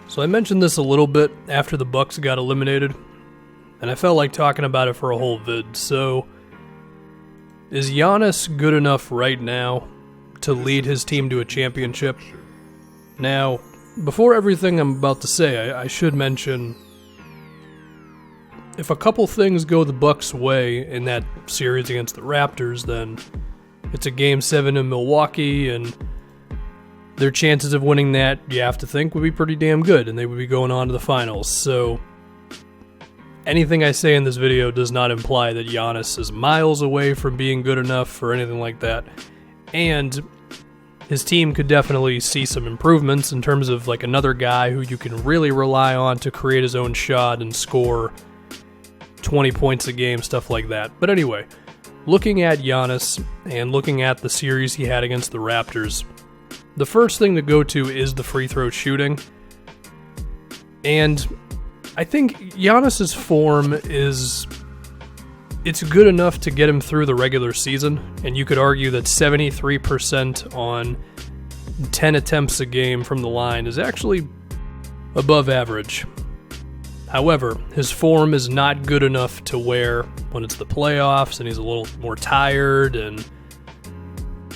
So I mentioned this a little bit after the Bucks got eliminated, and I felt like talking about it for a whole vid. So, is Giannis good enough right now to lead his team to a championship? Now, before everything I'm about to say, I should mention, if a couple things go the Bucks' way in that series against the Raptors, then it's a Game 7 in Milwaukee, and their chances of winning that, you have to think, would be pretty damn good, and they would be going on to the finals. So, anything I say in this video does not imply that Giannis is miles away from being good enough or anything like that. And his team could definitely see some improvements in terms of like another guy who you can really rely on to create his own shot and score 20 points a game, stuff like that. But anyway, looking at Giannis and looking at the series he had against the Raptors, the first thing to go to is the free throw shooting. And I think Giannis's form it's good enough to get him through the regular season, and you could argue that 73% on 10 attempts a game from the line is actually above average. However, his form is not good enough to where when it's the playoffs and he's a little more tired and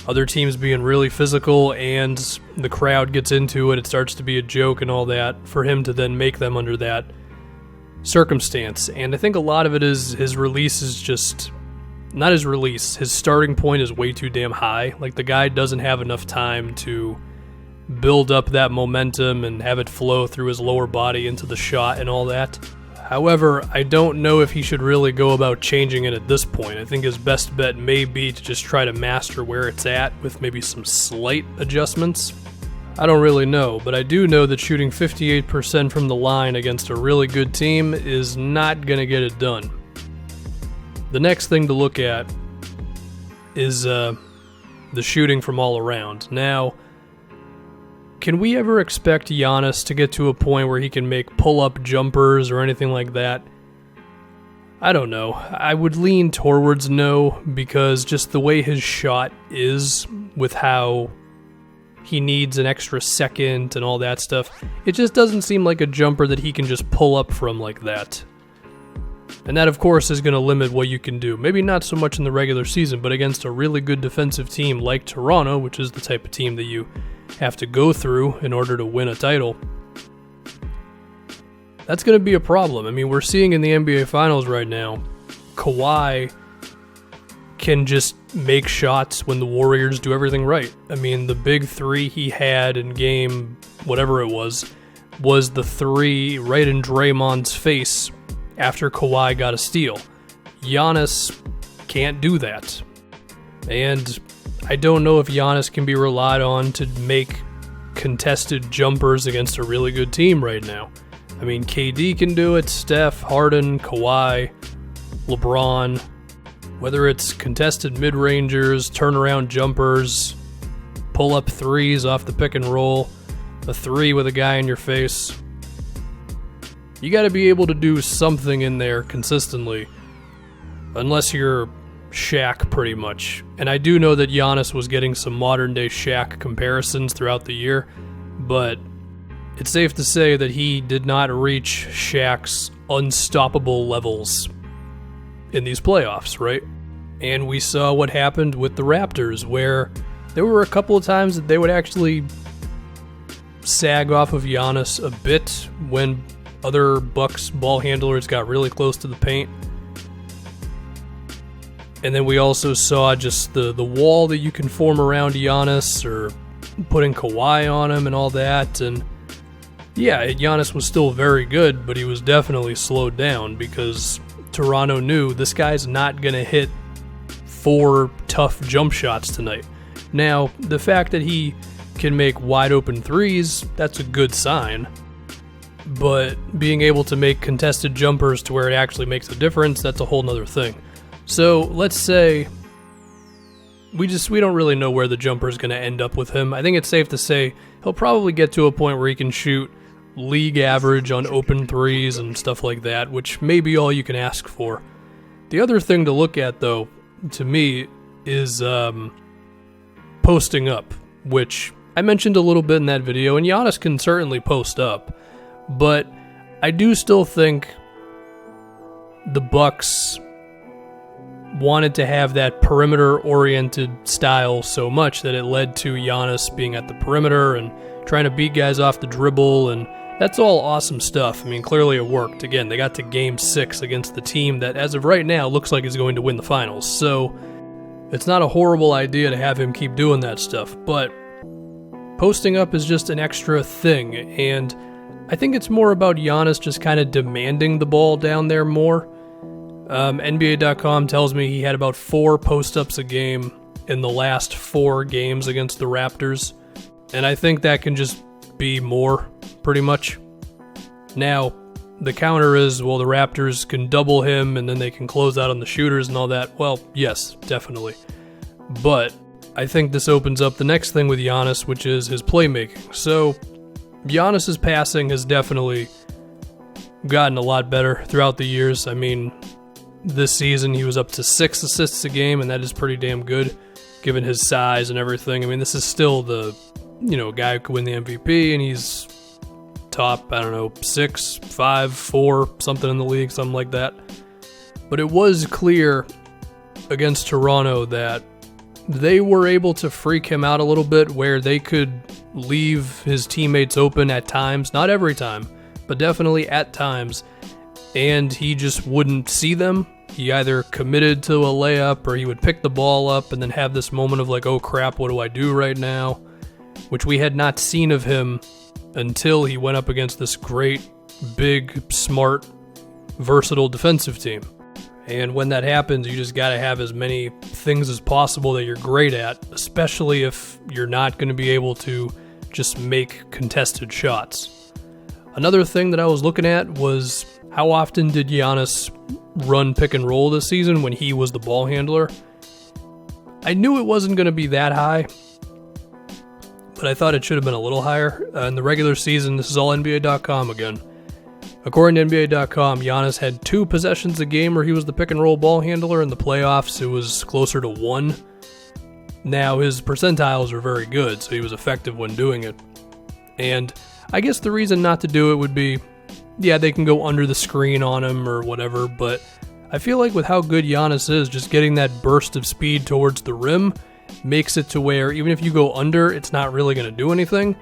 other teams being really physical and the crowd gets into it, it starts to be a joke and all that, for him to then make them under that circumstance. And I think a lot of it is his release is just not his release. His starting point is way too damn high. Like, the guy doesn't have enough time to build up that momentum and have it flow through his lower body into the shot and all that. However, I don't know if he should really go about changing it at this point. I think his best bet may be to just try to master where it's at with maybe some slight adjustments. I don't really know, but I do know that shooting 58% from the line against a really good team is not going to get it done. The next thing to look at is the shooting from all around. Now, can we ever expect Giannis to get to a point where he can make pull-up jumpers or anything like that? I don't know. I would lean towards no, because just the way his shot is, with how he needs an extra second and all that stuff, it just doesn't seem like a jumper that he can just pull up from like that. And that, of course, is going to limit what you can do. Maybe not so much in the regular season, but against a really good defensive team like Toronto, which is the type of team that you have to go through in order to win a title. That's going to be a problem. I mean, we're seeing in the NBA Finals right now, Kawhi can just make shots when the Warriors do everything right. I mean, the big three he had in game whatever it was the three right in Draymond's face after Kawhi got a steal. Giannis can't do that. And I don't know if Giannis can be relied on to make contested jumpers against a really good team right now. I mean, KD can do it, Steph, Harden, Kawhi, LeBron. Whether it's contested mid-rangers, turnaround jumpers, pull-up threes off the pick and roll, a three with a guy in your face, you got to be able to do something in there consistently, unless you're Shaq, pretty much. And I do know that Giannis was getting some modern-day Shaq comparisons throughout the year, but it's safe to say that he did not reach Shaq's unstoppable levels in these playoffs, right? And we saw what happened with the Raptors, where there were a couple of times that they would actually sag off of Giannis a bit when other Bucks ball handlers got really close to the paint. And then we also saw just the wall that you can form around Giannis, or putting Kawhi on him and all that. And yeah, Giannis was still very good, but he was definitely slowed down because Toronto knew this guy's not going to hit 4 tough jump shots tonight. Now, the fact that he can make wide open threes, that's a good sign. But being able to make contested jumpers to where it actually makes a difference, that's a whole nother thing. So let's say we don't really know where the jumper is going to end up with him. I think it's safe to say he'll probably get to a point where he can shoot league average on open threes and stuff like that, which may be all you can ask for. The other thing to look at, though, to me, is posting up, which I mentioned a little bit in that video, and Giannis can certainly post up, But I do still think the Bucks wanted to have that perimeter-oriented style so much that it led to Giannis being at the perimeter and trying to beat guys off the dribble, and that's all awesome stuff. I mean, clearly it worked. Again, they got to Game 6 against the team that, as of right now, looks like is going to win the finals. So it's not a horrible idea to have him keep doing that stuff, but posting up is just an extra thing, and I think it's more about Giannis just kind of demanding the ball down there more. NBA.com tells me he had about 4 post-ups a game in the last 4 games against the Raptors, and I think that can just be more, pretty much. Now, the counter is, well, the Raptors can double him and then they can close out on the shooters and all that. Well, yes, definitely. But I think this opens up the next thing with Giannis, which is his playmaking. So, Giannis's passing has definitely gotten a lot better throughout the years. I mean, this season he was up to 6 assists a game, and that is pretty damn good, given his size and everything. I mean, this is still the, guy who could win the MVP, and he's top, 6, 5, 4, something in the league, something like that. But it was clear against Toronto that they were able to freak him out a little bit, where they could leave his teammates open at times, not every time, but definitely at times, and he just wouldn't see them. He either committed to a layup or he would pick the ball up and then have this moment of like, oh crap, what do I do right now? Which we had not seen of him until he went up against this great, big, smart, versatile defensive team. And when that happens, you just got to have as many things as possible that you're great at, especially if you're not going to be able to just make contested shots. Another thing that I was looking at was how often did Giannis run pick and roll this season when he was the ball handler. I knew it wasn't going to be that high, but I thought it should have been a little higher. In the regular season, this is all NBA.com again. According to NBA.com, Giannis had 2 possessions a game where he was the pick-and-roll ball handler. In the playoffs, it was closer to 1. Now, his percentiles are very good, so he was effective when doing it. And I guess the reason not to do it would be, yeah, they can go under the screen on him or whatever, but I feel like with how good Giannis is, just getting that burst of speed towards the rim makes it to where even if you go under, it's not really going to do anything.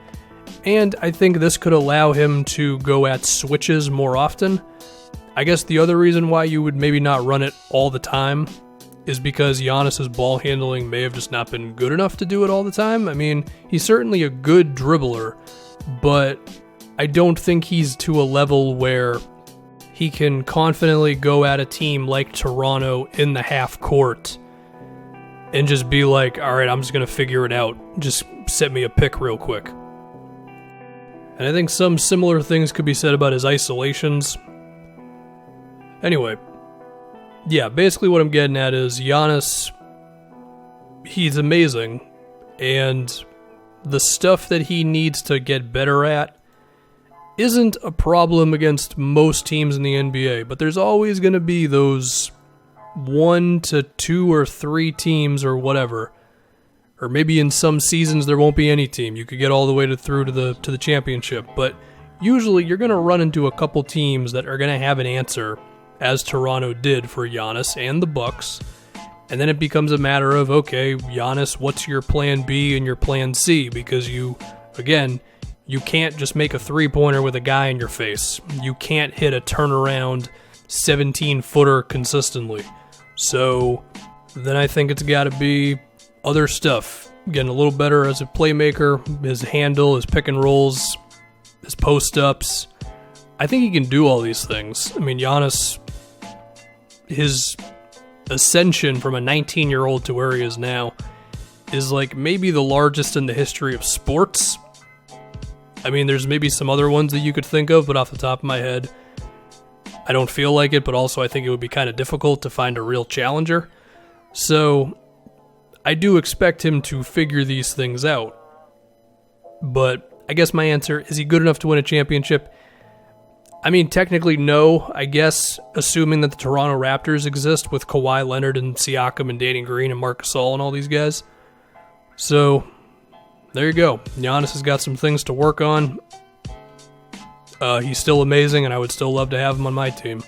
And I think this could allow him to go at switches more often. I guess the other reason why you would maybe not run it all the time is because Giannis's ball handling may have just not been good enough to do it all the time. I mean, he's certainly a good dribbler, but I don't think he's to a level where he can confidently go at a team like Toronto in the half court and just be like, all right, I'm just going to figure it out. Just set me a pick real quick. And I think some similar things could be said about his isolations. Anyway, yeah, basically what I'm getting at is Giannis, he's amazing, and the stuff that he needs to get better at isn't a problem against most teams in the NBA, but there's always going to be those 1 to 2 or 3 teams or whatever. Or maybe in some seasons there won't be any team. You could get all the way through to the championship. But usually you're going to run into a couple teams that are going to have an answer, as Toronto did for Giannis and the Bucks. And then it becomes a matter of, okay, Giannis, what's your plan B and your plan C? Because you can't just make a three-pointer with a guy in your face. You can't hit a turnaround 17-footer consistently. So then I think it's got to be other stuff. Getting a little better as a playmaker, his handle, his pick and rolls, his post-ups. I think he can do all these things. I mean, Giannis, his ascension from a 19-year-old to where he is now is like maybe the largest in the history of sports. I mean, there's maybe some other ones that you could think of, but off the top of my head, I don't feel like it, but also I think it would be kind of difficult to find a real challenger. So I do expect him to figure these things out. But I guess my answer, is he good enough to win a championship? I mean, technically no, I guess, assuming that the Toronto Raptors exist with Kawhi Leonard and Siakam and Danny Green and Marc Gasol and all these guys. So there you go. Giannis has got some things to work on. He's still amazing, and I would still love to have him on my team.